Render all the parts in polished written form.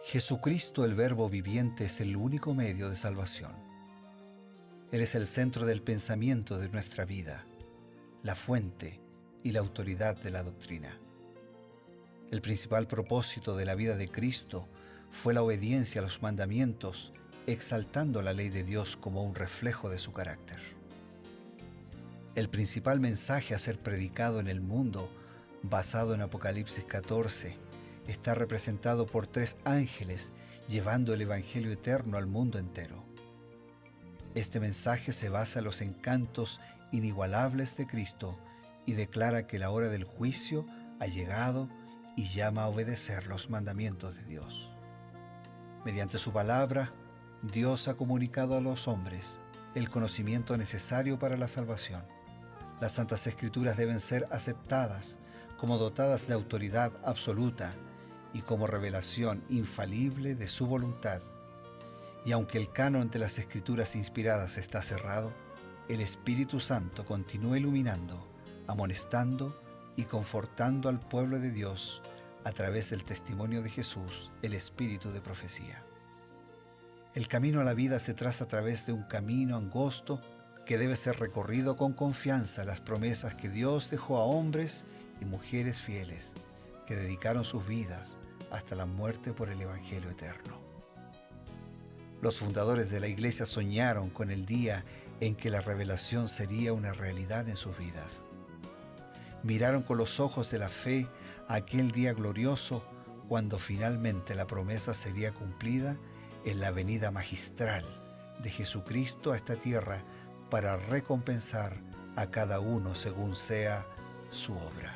Jesucristo, el Verbo viviente, es el único medio de salvación. Él es el centro del pensamiento de nuestra vida, la fuente y la autoridad de la doctrina. El principal propósito de la vida de Cristo fue la obediencia a los mandamientos, exaltando la ley de Dios como un reflejo de su carácter. El principal mensaje a ser predicado en el mundo, basado en Apocalipsis 14, está representado por 3 ángeles llevando el Evangelio eterno al mundo entero. Este mensaje se basa en los encantos inigualables de Cristo y declara que la hora del juicio ha llegado y llama a obedecer los mandamientos de Dios. Mediante su palabra, Dios ha comunicado a los hombres el conocimiento necesario para la salvación. Las Santas Escrituras deben ser aceptadas como dotadas de autoridad absoluta y como revelación infalible de su voluntad. Y aunque el canon de las Escrituras inspiradas está cerrado, el Espíritu Santo continúa iluminando, amonestando y confortando al pueblo de Dios a través del testimonio de Jesús, el Espíritu de profecía. El camino a la vida se traza a través de un camino angosto que debe ser recorrido con confianza a las promesas que Dios dejó a hombres y mujeres fieles que dedicaron sus vidas hasta la muerte por el Evangelio eterno. Los fundadores de la Iglesia soñaron con el día en que la revelación sería una realidad en sus vidas. Miraron con los ojos de la fe a aquel día glorioso cuando finalmente la promesa sería cumplida en la venida magistral de Jesucristo a esta tierra para recompensar a cada uno según sea su obra.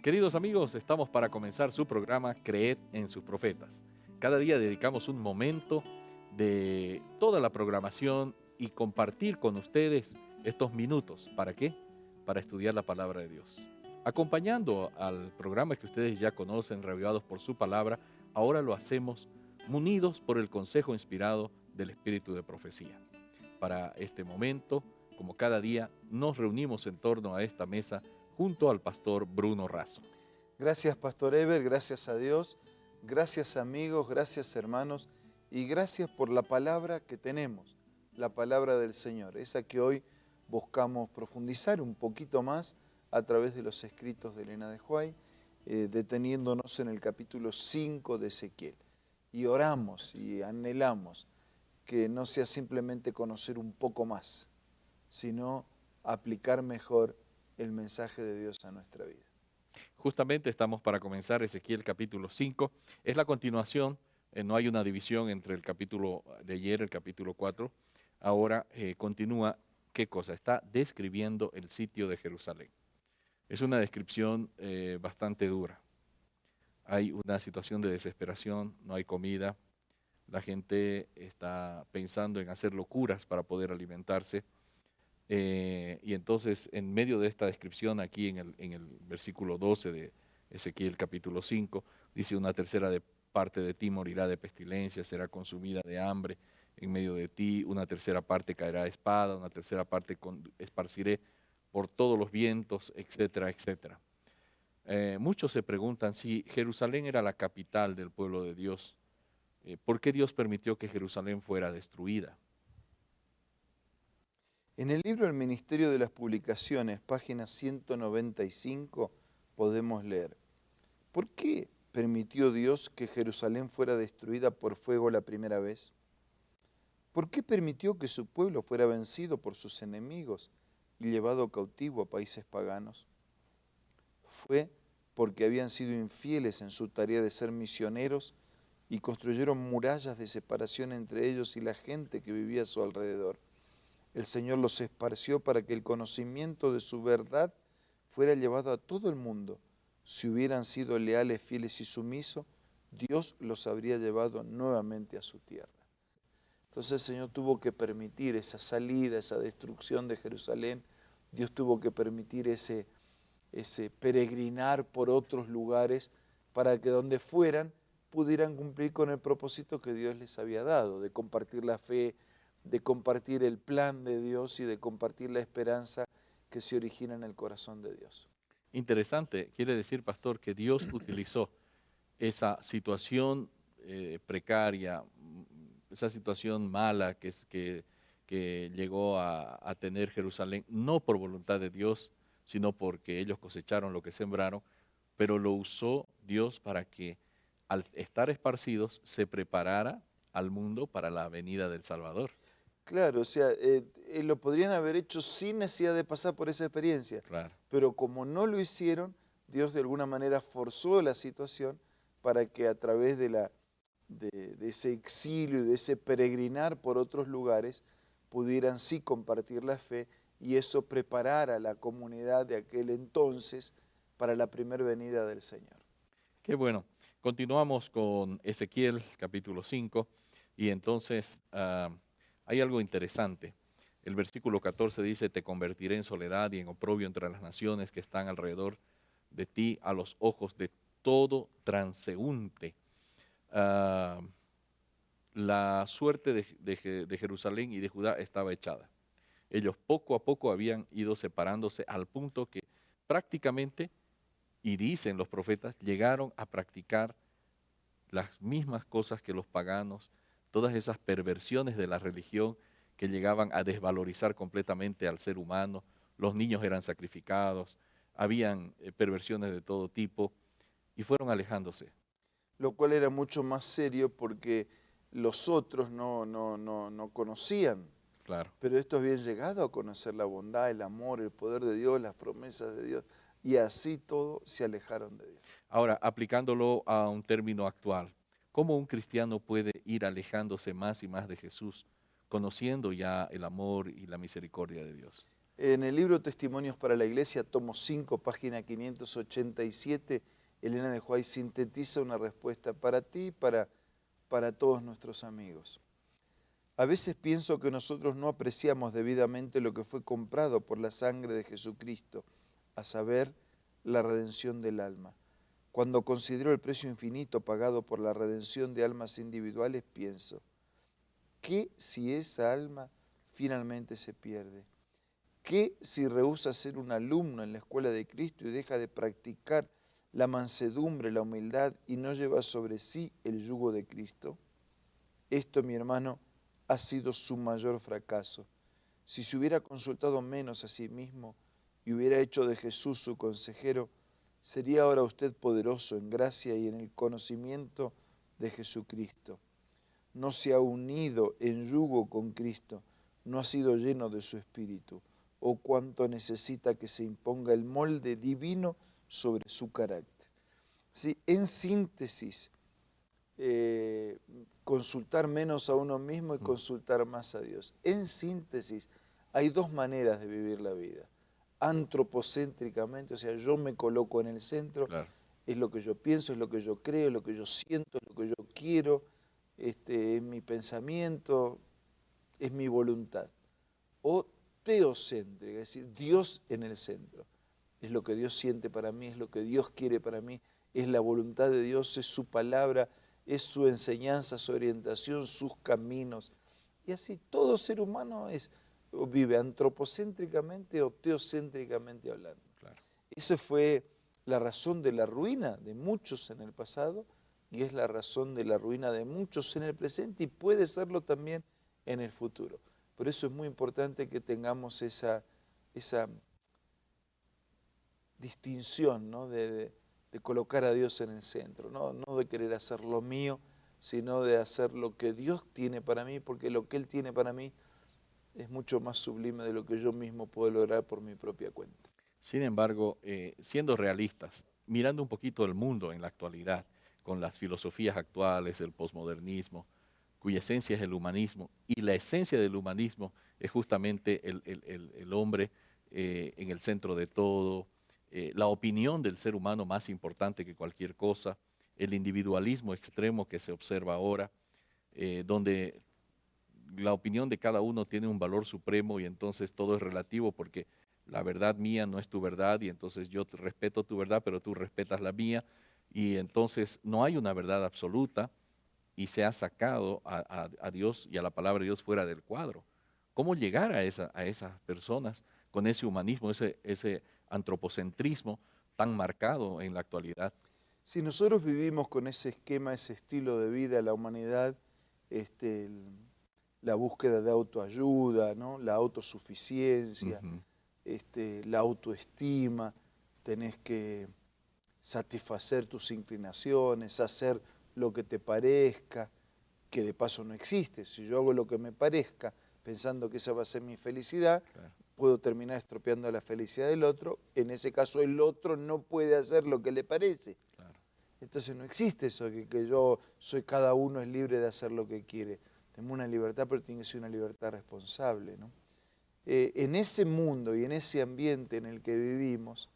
Queridos amigos, estamos para comenzar su programa Creed en sus profetas. Cada día dedicamos un momento de toda la programación y compartir con ustedes estos minutos. ¿Para qué? Para estudiar la palabra de Dios. Acompañando al programa que ustedes ya conocen, Reavivados por su palabra, ahora lo hacemos munidos por el consejo inspirado del Espíritu de profecía. Para este momento, como cada día, nos reunimos en torno a esta mesa junto al pastor Bruno Razo. Gracias, Pastor Eber, gracias a Dios, gracias amigos, gracias hermanos y gracias por la palabra que tenemos, la palabra del Señor, esa que hoy buscamos profundizar un poquito más a través de los escritos de Elena de Huay, deteniéndonos en el capítulo 5 de Ezequiel. Y oramos y anhelamos que no sea simplemente conocer un poco más, sino aplicar mejor el mensaje de Dios a nuestra vida. Justamente estamos para comenzar Ezequiel capítulo 5. Es la continuación, no hay una división entre el capítulo de ayer, el capítulo 4. Ahora continúa, ¿qué cosa? Está describiendo el sitio de Jerusalén. Es una descripción bastante dura. Hay una situación de desesperación, no hay comida. La gente está pensando en hacer locuras para poder alimentarse. Y entonces, en medio de esta descripción, aquí en el versículo 12 de Ezequiel capítulo 5, dice: una tercera parte de ti morirá de pestilencia, será consumida de hambre en medio de ti, una tercera parte caerá de espada, una tercera parte esparciré por todos los vientos, etcétera, etcétera. Muchos se preguntan si Jerusalén era la capital del pueblo de Dios, ¿por qué Dios permitió que Jerusalén fuera destruida? En el libro El Ministerio de las Publicaciones, página 195, podemos leer: ¿por qué permitió Dios que Jerusalén fuera destruida por fuego la primera vez? ¿Por qué permitió que su pueblo fuera vencido por sus enemigos y llevado cautivo a países paganos? Fue porque habían sido infieles en su tarea de ser misioneros y construyeron murallas de separación entre ellos y la gente que vivía a su alrededor. El Señor los esparció para que el conocimiento de su verdad fuera llevado a todo el mundo. Si hubieran sido leales, fieles y sumisos, Dios los habría llevado nuevamente a su tierra. Entonces el Señor tuvo que permitir esa salida, esa destrucción de Jerusalén. Dios tuvo que permitir ese peregrinar por otros lugares para que donde fueran pudieran cumplir con el propósito que Dios les había dado, de compartir la fe, de compartir el plan de Dios y de compartir la esperanza que se origina en el corazón de Dios. Interesante, quiere decir, pastor, que Dios utilizó esa situación precaria, esa situación mala que llegó a tener Jerusalén, no por voluntad de Dios, sino porque ellos cosecharon lo que sembraron, pero lo usó Dios para que al estar esparcidos se preparara al mundo para la venida del Salvador. Claro, o sea, lo podrían haber hecho sin necesidad de pasar por esa experiencia, Claro. pero como no lo hicieron, Dios de alguna manera forzó la situación para que a través de ese exilio y de ese peregrinar por otros lugares pudieran sí compartir la fe y eso preparara a la comunidad de aquel entonces para la primera venida del Señor. Qué bueno. Continuamos con Ezequiel capítulo 5 y entonces hay algo interesante. El versículo 14 dice, te convertiré en soledad y en oprobio entre las naciones que están alrededor de ti a los ojos de todo transeúnte. La suerte de Jerusalén y de Judá estaba echada. Ellos poco a poco habían ido separándose al punto que prácticamente, y dicen los profetas, llegaron a practicar las mismas cosas que los paganos, todas esas perversiones de la religión que llegaban a desvalorizar completamente al ser humano. Los niños eran sacrificados, habían perversiones de todo tipo y fueron alejándose. Lo cual era mucho más serio porque los otros no conocían. Claro. Pero estos habían llegado a conocer la bondad, el amor, el poder de Dios, las promesas de Dios, y así todos se alejaron de Dios. Ahora, aplicándolo a un término actual, ¿cómo un cristiano puede ir alejándose más y más de Jesús, conociendo ya el amor y la misericordia de Dios? En el libro Testimonios para la Iglesia, tomo 5, página 587, Elena de White sintetiza una respuesta para ti y para todos nuestros amigos. A veces pienso que nosotros no apreciamos debidamente lo que fue comprado por la sangre de Jesucristo, a saber, la redención del alma. Cuando considero el precio infinito pagado por la redención de almas individuales, pienso, ¿qué si esa alma finalmente se pierde? ¿Qué si rehúsa ser un alumno en la escuela de Cristo y deja de practicar la mansedumbre, la humildad y no lleva sobre sí el yugo de Cristo? Esto, mi hermano, ha sido su mayor fracaso. Si se hubiera consultado menos a sí mismo y hubiera hecho de Jesús su consejero, sería ahora usted poderoso en gracia y en el conocimiento de Jesucristo. No se ha unido en yugo con Cristo, no ha sido lleno de su espíritu. O cuánto necesita que se imponga el molde divino sobre su carácter. ¿Sí? En síntesis, consultar menos a uno mismo y consultar más a Dios. En síntesis, hay dos maneras de vivir la vida. Antropocéntricamente, o sea, yo me coloco en el centro, Claro. es lo que yo pienso, es lo que yo creo, es lo que yo siento, es lo que yo quiero, es mi pensamiento, es mi voluntad. O teocéntrica, es decir, Dios en el centro. Es lo que Dios siente para mí, es lo que Dios quiere para mí, es la voluntad de Dios, es su palabra, es su enseñanza, su orientación, sus caminos. Y así todo ser humano o vive antropocéntricamente o teocéntricamente hablando. Claro. Esa fue la razón de la ruina de muchos en el pasado y es la razón de la ruina de muchos en el presente y puede serlo también en el futuro. Por eso es muy importante que tengamos esa distinción, ¿no? de colocar a Dios en el centro, no de querer hacer lo mío, sino de hacer lo que Dios tiene para mí, porque lo que Él tiene para mí es mucho más sublime de lo que yo mismo puedo lograr por mi propia cuenta. Sin embargo, siendo realistas, mirando un poquito el mundo en la actualidad, con las filosofías actuales, el posmodernismo, cuya esencia es el humanismo, y la esencia del humanismo es justamente el hombre en el centro de todo, la opinión del ser humano más importante que cualquier cosa, el individualismo extremo que se observa ahora, donde la opinión de cada uno tiene un valor supremo y entonces todo es relativo porque la verdad mía no es tu verdad y entonces yo te respeto tu verdad, pero tú respetas la mía y entonces no hay una verdad absoluta y se ha sacado a Dios y a la palabra de Dios fuera del cuadro. ¿Cómo llegar a esas personas con ese humanismo, ese antropocentrismo tan marcado en la actualidad? Si nosotros vivimos con ese esquema, ese estilo de vida, la humanidad, la búsqueda de autoayuda, ¿no? La autosuficiencia, la autoestima, tenés que satisfacer tus inclinaciones, hacer lo que te parezca, que de paso no existe. Si yo hago lo que me parezca, pensando que esa va a ser mi felicidad, claro, puedo terminar estropeando la felicidad del otro. En ese caso el otro no puede hacer lo que le parece. Claro. Entonces no existe eso, que yo soy, cada uno es libre de hacer lo que quiere. Tenemos una libertad, pero tiene que ser una libertad responsable, ¿no? En ese mundo y en ese ambiente en el que vivimos,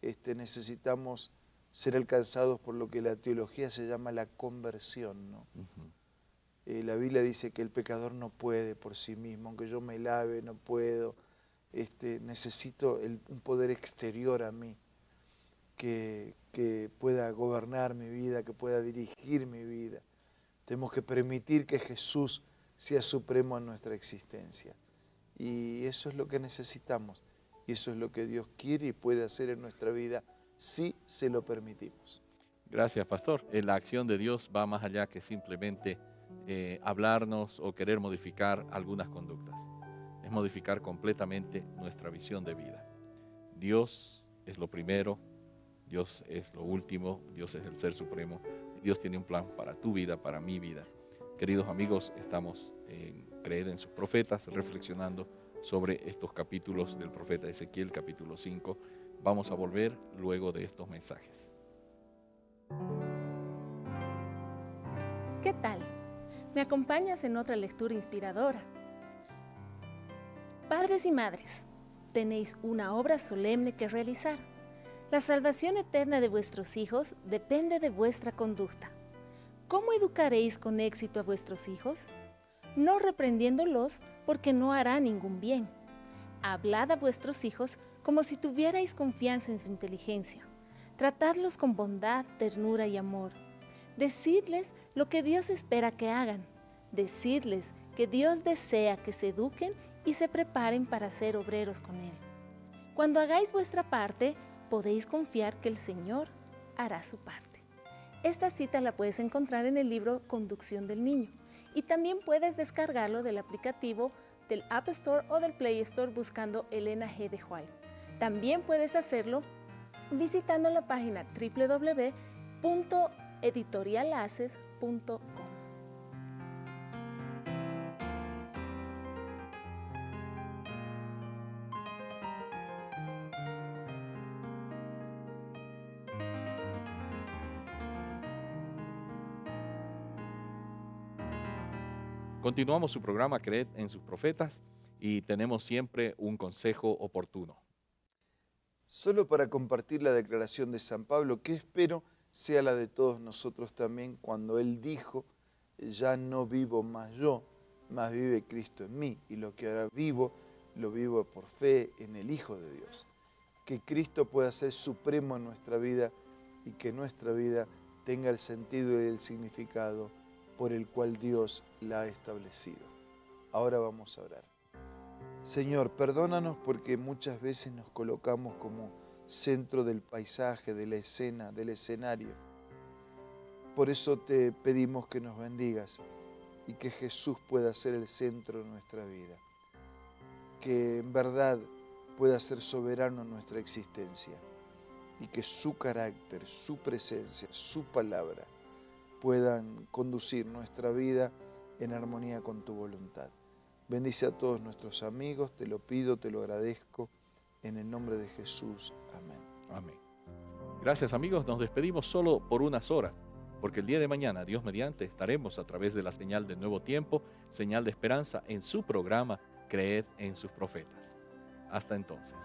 necesitamos ser alcanzados por lo que la teología se llama la conversión, ¿no? La Biblia dice que el pecador no puede por sí mismo, aunque yo me lave, no puedo. Necesito un poder exterior a mí, que pueda gobernar mi vida, que pueda dirigir mi vida. Tenemos que permitir que Jesús sea supremo en nuestra existencia. Y eso es lo que necesitamos. Y eso es lo que Dios quiere y puede hacer en nuestra vida si se lo permitimos. Gracias, pastor. La acción de Dios va más allá que simplemente hablarnos o querer modificar algunas conductas. Es modificar completamente nuestra visión de vida. Dios es lo primero, Dios es lo último, Dios es el Ser Supremo. Dios tiene un plan para tu vida, para mi vida. Queridos amigos, estamos en Creed en sus profetas, reflexionando sobre estos capítulos del profeta Ezequiel, capítulo 5. Vamos a volver luego de estos mensajes. ¿Qué tal? ¿Me acompañas en otra lectura inspiradora? Padres y madres, tenéis una obra solemne que realizar. La salvación eterna de vuestros hijos depende de vuestra conducta. ¿Cómo educaréis con éxito a vuestros hijos? No reprendiéndolos porque no hará ningún bien. Hablad a vuestros hijos como si tuvierais confianza en su inteligencia. Tratadlos con bondad, ternura y amor. Decidles lo que Dios espera que hagan. Decidles que Dios desea que se eduquen y se preparen para ser obreros con Él. Cuando hagáis vuestra parte, podéis confiar que el Señor hará su parte. Esta cita la puedes encontrar en el libro Conducción del Niño y también puedes descargarlo del aplicativo del App Store o del Play Store buscando Elena G. de White. También puedes hacerlo visitando la página www.editorialaces.com. Continuamos su programa Creed en sus profetas y tenemos siempre un consejo oportuno. Solo para compartir la declaración de San Pablo, que espero sea la de todos nosotros también, cuando él dijo: ya no vivo más yo, más vive Cristo en mí, y lo que ahora vivo, lo vivo por fe en el Hijo de Dios. Que Cristo pueda ser supremo en nuestra vida y que nuestra vida tenga el sentido y el significado por el cual Dios la ha establecido. Ahora vamos a orar. Señor, perdónanos porque muchas veces nos colocamos como centro del paisaje, de la escena, del escenario. Por eso te pedimos que nos bendigas y que Jesús pueda ser el centro de nuestra vida. Que en verdad pueda ser soberano en nuestra existencia y que su carácter, su presencia, su palabra puedan conducir nuestra vida en armonía con tu voluntad. Bendice a todos nuestros amigos, te lo pido, te lo agradezco, en el nombre de Jesús. Amén. Amén. Gracias, amigos, nos despedimos solo por unas horas, porque el día de mañana, Dios mediante, estaremos a través de la señal del Nuevo Tiempo, señal de esperanza, en su programa Creed en sus profetas. Hasta entonces.